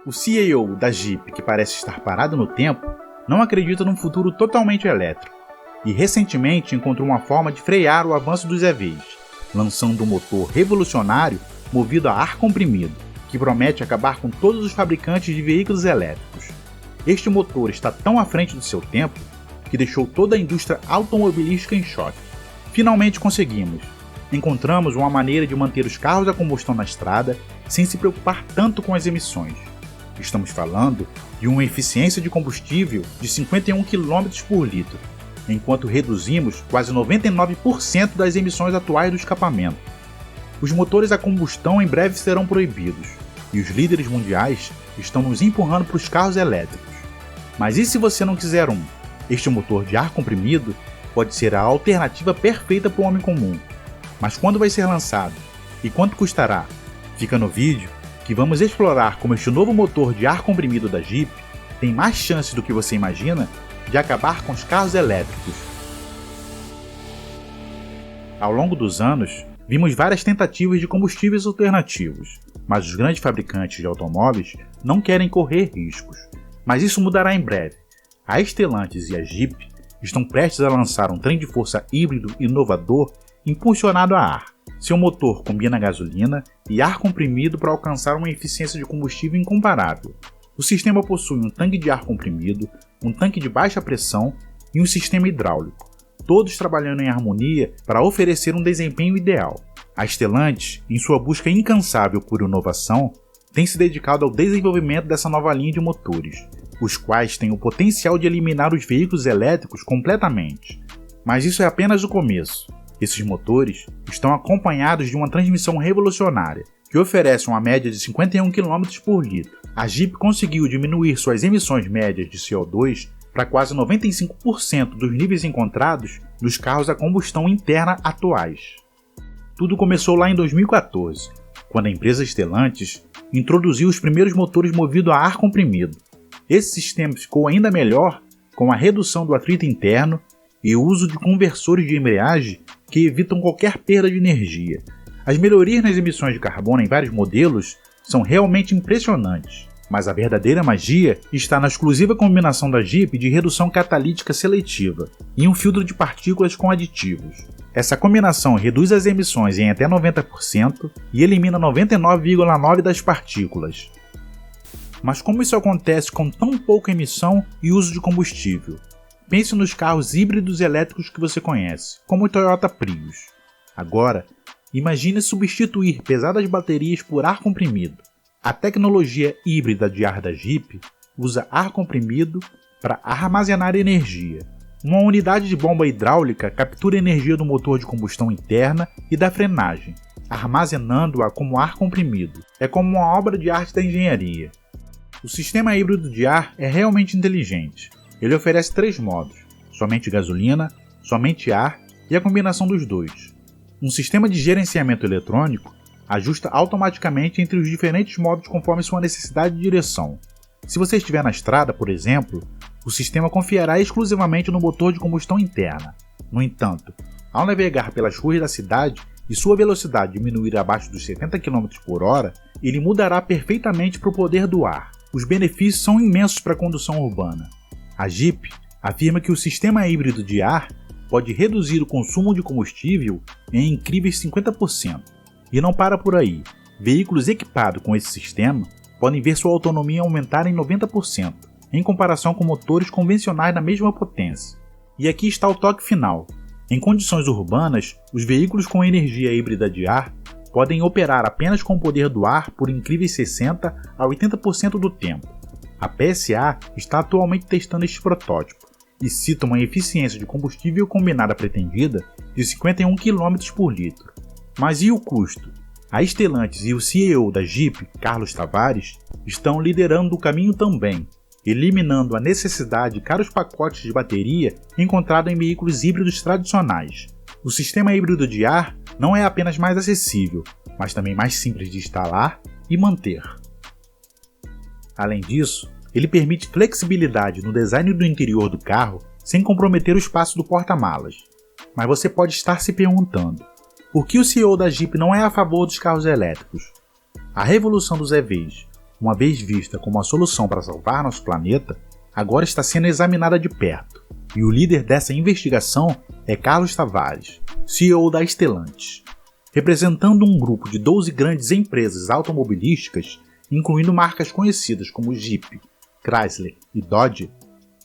O CEO da Jeep, que parece estar parado no tempo, não acredita num futuro totalmente elétrico e recentemente encontrou uma forma de frear o avanço dos EVs, lançando um motor revolucionário movido a ar comprimido, que promete acabar com todos os fabricantes de veículos elétricos. Este motor está tão à frente do seu tempo que deixou toda a indústria automobilística em choque. Finalmente conseguimos! Encontramos uma maneira de manter os carros a combustão na estrada sem se preocupar tanto com as emissões. Estamos falando de uma eficiência de combustível de 51 km por litro, enquanto reduzimos quase 99% das emissões atuais do escapamento. Os motores a combustão em breve serão proibidos, e os líderes mundiais estão nos empurrando para os carros elétricos. Mas e se você não quiser um? Este motor de ar comprimido pode ser a alternativa perfeita para o homem comum. Mas quando vai ser lançado? E quanto custará? Fica no vídeo que vamos explorar como este novo motor de ar comprimido da Jeep tem mais chances do que você imagina de acabar com os carros elétricos. Ao longo dos anos, vimos várias tentativas de combustíveis alternativos, mas os grandes fabricantes de automóveis não querem correr riscos. Mas isso mudará em breve. A Stellantis e a Jeep estão prestes a lançar um trem de força híbrido inovador impulsionado a ar. Seu motor combina gasolina e ar comprimido para alcançar uma eficiência de combustível incomparável. O sistema possui um tanque de ar comprimido, um tanque de baixa pressão e um sistema hidráulico, todos trabalhando em harmonia para oferecer um desempenho ideal. A Stellantis, em sua busca incansável por inovação, tem se dedicado ao desenvolvimento dessa nova linha de motores, os quais têm o potencial de eliminar os veículos elétricos completamente. Mas isso é apenas o começo. Esses motores estão acompanhados de uma transmissão revolucionária, que oferece uma média de 51 km por litro. A Jeep conseguiu diminuir suas emissões médias de CO2 para quase 95% dos níveis encontrados nos carros a combustão interna atuais. Tudo começou lá em 2014, quando a empresa Stellantis introduziu os primeiros motores movidos a ar comprimido. Esse sistema ficou ainda melhor com a redução do atrito interno e o uso de conversores de embreagem que evitam qualquer perda de energia. As melhorias nas emissões de carbono em vários modelos são realmente impressionantes, mas a verdadeira magia está na exclusiva combinação da Jeep de redução catalítica seletiva e um filtro de partículas com aditivos. Essa combinação reduz as emissões em até 90% e elimina 99,9% das partículas. Mas como isso acontece com tão pouca emissão e uso de combustível? Pense nos carros híbridos elétricos que você conhece, como o Toyota Prius. Agora, imagine substituir pesadas baterias por ar comprimido. A tecnologia híbrida de ar da Jeep usa ar comprimido para armazenar energia. Uma unidade de bomba hidráulica captura energia do motor de combustão interna e da frenagem, armazenando-a como ar comprimido. É como uma obra de arte da engenharia. O sistema híbrido de ar é realmente inteligente. Ele oferece 3 modos: somente gasolina, somente ar e a combinação dos dois. Um sistema de gerenciamento eletrônico ajusta automaticamente entre os diferentes modos conforme sua necessidade de direção. Se você estiver na estrada, por exemplo, o sistema confiará exclusivamente no motor de combustão interna. No entanto, ao navegar pelas ruas da cidade e sua velocidade diminuir abaixo dos 70 km por hora, ele mudará perfeitamente para o poder do ar. Os benefícios são imensos para a condução urbana. A Jeep afirma que o sistema híbrido de ar pode reduzir o consumo de combustível em incríveis 50%. E não para por aí. Veículos equipados com esse sistema podem ver sua autonomia aumentar em 90%, em comparação com motores convencionais da mesma potência. E aqui está o toque final. Em condições urbanas, os veículos com energia híbrida de ar podem operar apenas com o poder do ar por incríveis 60% a 80% do tempo. A PSA está atualmente testando este protótipo e cita uma eficiência de combustível combinada pretendida de 51 km por litro. Mas e o custo? A Stellantis e o CEO da Jeep, Carlos Tavares, estão liderando o caminho também, eliminando a necessidade de caros pacotes de bateria encontrado em veículos híbridos tradicionais. O sistema híbrido de ar não é apenas mais acessível, mas também mais simples de instalar e manter. Além disso, ele permite flexibilidade no design do interior do carro sem comprometer o espaço do porta-malas. Mas você pode estar se perguntando, por que o CEO da Jeep não é a favor dos carros elétricos? A revolução dos EVs, uma vez vista como a solução para salvar nosso planeta, agora está sendo examinada de perto. E o líder dessa investigação é Carlos Tavares, CEO da Stellantis. Representando um grupo de 12 grandes empresas automobilísticas, incluindo marcas conhecidas como Jeep, Chrysler e Dodge,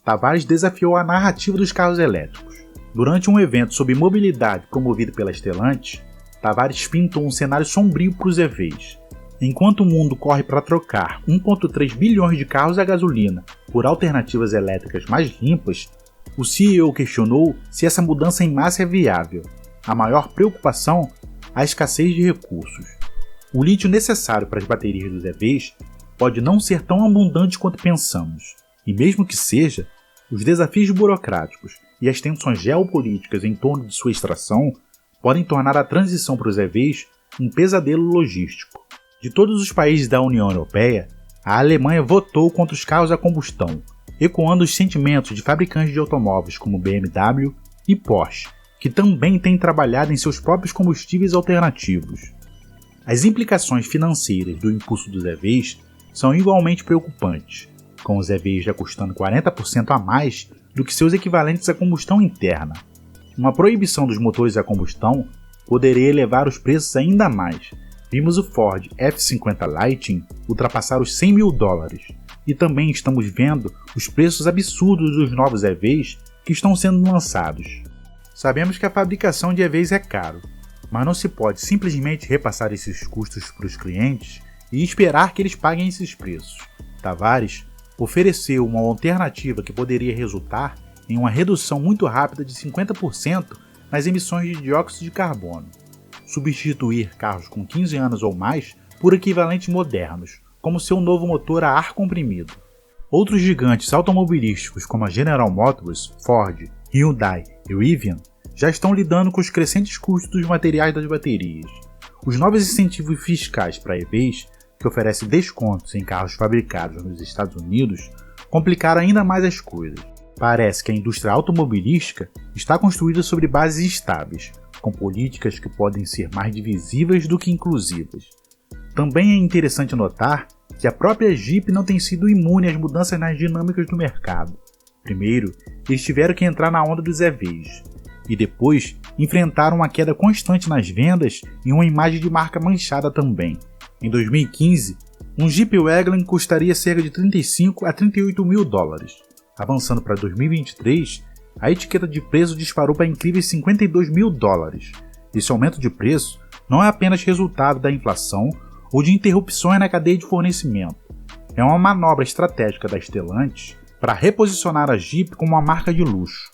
Tavares desafiou a narrativa dos carros elétricos. Durante um evento sobre mobilidade promovido pela Stellantis, Tavares pintou um cenário sombrio para os EVs. Enquanto o mundo corre para trocar 1,3 bilhões de carros a gasolina por alternativas elétricas mais limpas, o CEO questionou se essa mudança em massa é viável. A maior preocupação? A escassez de recursos. O lítio necessário para as baterias dos EVs pode não ser tão abundante quanto pensamos, e mesmo que seja, os desafios burocráticos e as tensões geopolíticas em torno de sua extração podem tornar a transição para os EVs um pesadelo logístico. De todos os países da União Europeia, a Alemanha votou contra os carros a combustão, ecoando os sentimentos de fabricantes de automóveis como BMW e Porsche, que também têm trabalhado em seus próprios combustíveis alternativos. As implicações financeiras do impulso dos EVs são igualmente preocupantes, com os EVs já custando 40% a mais do que seus equivalentes a combustão interna. Uma proibição dos motores a combustão poderia elevar os preços ainda mais. Vimos o Ford F-50 Lightning ultrapassar os $100 mil, e também estamos vendo os preços absurdos dos novos EVs que estão sendo lançados. Sabemos que a fabricação de EVs é caro, mas não se pode simplesmente repassar esses custos para os clientes e esperar que eles paguem esses preços. Tavares ofereceu uma alternativa que poderia resultar em uma redução muito rápida de 50% nas emissões de dióxido de carbono. Substituir carros com 15 anos ou mais por equivalentes modernos, como seu novo motor a ar comprimido. Outros gigantes automobilísticos como a General Motors, Ford, Hyundai e Rivian já estão lidando com os crescentes custos dos materiais das baterias. Os novos incentivos fiscais para EVs, que oferecem descontos em carros fabricados nos Estados Unidos, complicaram ainda mais as coisas. Parece que a indústria automobilística está construída sobre bases estáveis, com políticas que podem ser mais divisíveis do que inclusivas. Também é interessante notar que a própria Jeep não tem sido imune às mudanças nas dinâmicas do mercado. Primeiro, eles tiveram que entrar na onda dos EVs, e depois enfrentaram uma queda constante nas vendas e uma imagem de marca manchada também. Em 2015, um Jeep Wrangler custaria cerca de $35 a $38 mil. Avançando para 2023, a etiqueta de preço disparou para incríveis $52 mil. Esse aumento de preço não é apenas resultado da inflação ou de interrupções na cadeia de fornecimento. É uma manobra estratégica da Stellantis para reposicionar a Jeep como uma marca de luxo.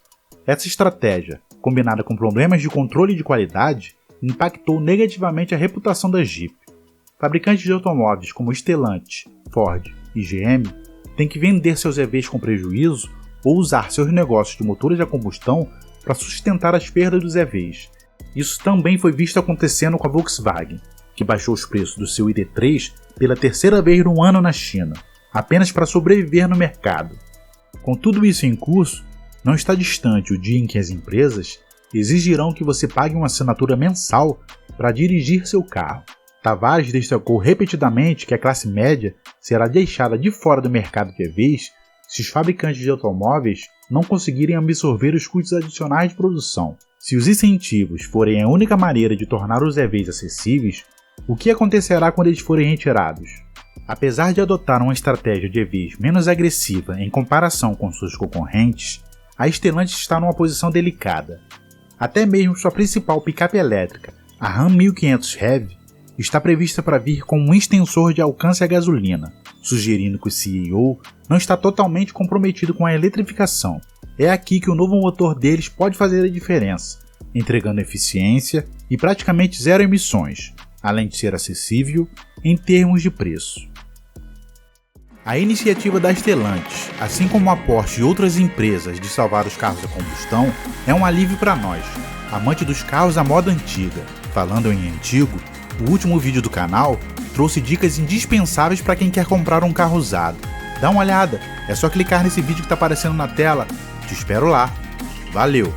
Essa estratégia, combinada com problemas de controle de qualidade, impactou negativamente a reputação da Jeep. Fabricantes de automóveis como Stellantis, Ford e GM têm que vender seus EVs com prejuízo ou usar seus negócios de motores a combustão para sustentar as perdas dos EVs. Isso também foi visto acontecendo com a Volkswagen, que baixou os preços do seu ID3 pela terceira vez no ano na China, apenas para sobreviver no mercado. Com tudo isso em curso, não está distante o dia em que as empresas exigirão que você pague uma assinatura mensal para dirigir seu carro. Tavares destacou repetidamente que a classe média será deixada de fora do mercado de EVs se os fabricantes de automóveis não conseguirem absorver os custos adicionais de produção. Se os incentivos forem a única maneira de tornar os EVs acessíveis, o que acontecerá quando eles forem retirados? Apesar de adotar uma estratégia de EVs menos agressiva em comparação com seus concorrentes, a Stellantis está numa posição delicada. Até mesmo sua principal picape elétrica, a Ram 1500 Heavy, está prevista para vir com um extensor de alcance a gasolina, sugerindo que o CEO não está totalmente comprometido com a eletrificação. É aqui que o novo motor deles pode fazer a diferença, entregando eficiência e praticamente zero emissões, além de ser acessível em termos de preço. A iniciativa da Stellantis, assim como a Porsche e outras empresas de salvar os carros a combustão, é um alívio para nós, amantes dos carros à moda antiga. Falando em antigo, o último vídeo do canal trouxe dicas indispensáveis para quem quer comprar um carro usado. Dá uma olhada, é só clicar nesse vídeo que está aparecendo na tela. Te espero lá. Valeu!